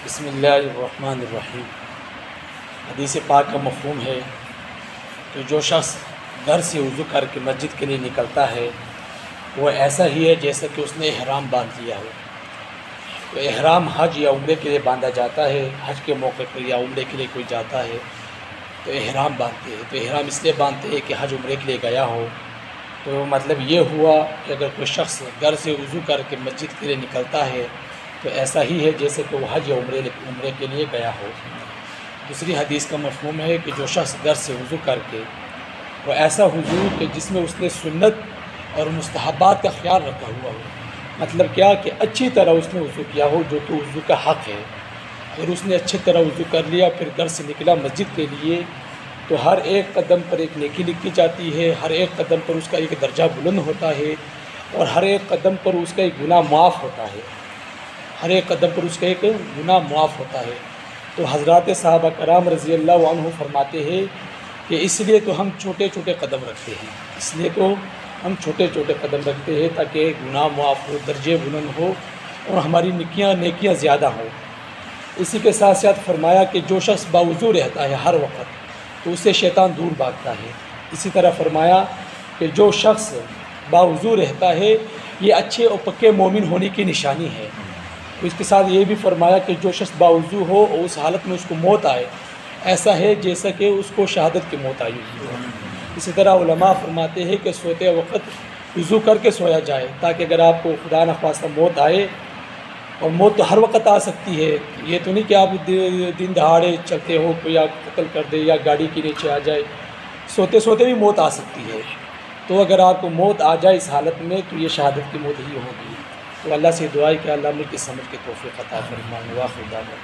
بسم اللہ الرحمن الرحیم۔ حدیث پاک کا مفہوم ہے کہ جو شخص گھر سے وضو کر کے مسجد کے لیے نکلتا ہے وہ ایسا ہی ہے جیسا کہ اس نے احرام باندھ لیا ہو۔ تو احرام حج یا عمرے کے لیے باندھا جاتا ہے، حج کے موقع پر یا عمرے کے لیے کوئی جاتا ہے تو احرام باندھتے ہیں۔ تو احرام اس لیے باندھتے ہیں کہ حج عمرے کے لیے گیا ہو۔ تو مطلب یہ ہوا کہ اگر کوئی شخص گھر سے وضو کر کے مسجد کے لیے نکلتا ہے تو ایسا ہی ہے جیسے کہ وہ حج یا عمرے کے لیے گیا ہو۔ دوسری حدیث کا مفہوم ہے کہ جو شخص گھر سے وضو کر کے وہ ایسا وضو کہ جس میں اس نے سنت اور مستحبات کا خیال رکھا ہوا ہو، مطلب کیا کہ اچھی طرح اس نے وضو کیا ہو جو کہ وضو کا حق ہے۔ اگر اس نے اچھی طرح وضو کر لیا پھر گھر سے نکلا مسجد کے لیے تو ہر ایک قدم پر ایک نیکی لکھی جاتی ہے، ہر ایک قدم پر اس کا ایک درجہ بلند ہوتا ہے اور ہر ایک قدم پر اس کا ایک گناہ معاف ہوتا ہے، ہر ایک قدم پر اس کا ایک گناہ معاف ہوتا ہے۔ تو حضرات صحابہ کرام رضی اللہ عنہ فرماتے ہیں کہ اس لیے تو ہم چھوٹے چھوٹے قدم رکھتے ہیں، اس لیے تو ہم چھوٹے چھوٹے قدم رکھتے ہیں تاکہ گناہ معاف ہو، درجے بلند ہو اور ہماری نیکیاں زیادہ ہوں۔ اسی کے ساتھ ساتھ فرمایا کہ جو شخص باوضو رہتا ہے ہر وقت تو اس سے شیطان دور بھاگتا ہے۔ اسی طرح فرمایا کہ جو شخص باوضو رہتا ہے یہ اچھے اور پکے مومن ہونے کی نشانی ہے۔ تو اس کے ساتھ یہ بھی فرمایا کہ جو شخص باوضو ہو اور اس حالت میں اس کو موت آئے ایسا ہے جیسا کہ اس کو شہادت کی موت آئی ہوئی ہو۔ اسی طرح علماء فرماتے ہیں کہ سوتے وقت وضو کر کے سویا جائے تاکہ اگر آپ کو خدا نخواستہ موت آئے، اور موت تو ہر وقت آ سکتی ہے، یہ تو نہیں کہ آپ دن دہاڑے چلتے ہو کوئی آپ قتل کر دے یا گاڑی کے نیچے آ جائے، سوتے سوتے بھی موت آ سکتی ہے۔ تو اگر آپ کو موت آ جائے اس حالت میں تو یہ شہادت کی موت ہی ہوگی۔ تو اللہ سے دعا ہے کہ اللہ مجھ کی سمجھ کے توفیق عطا فرمائے۔ واخر دعوانا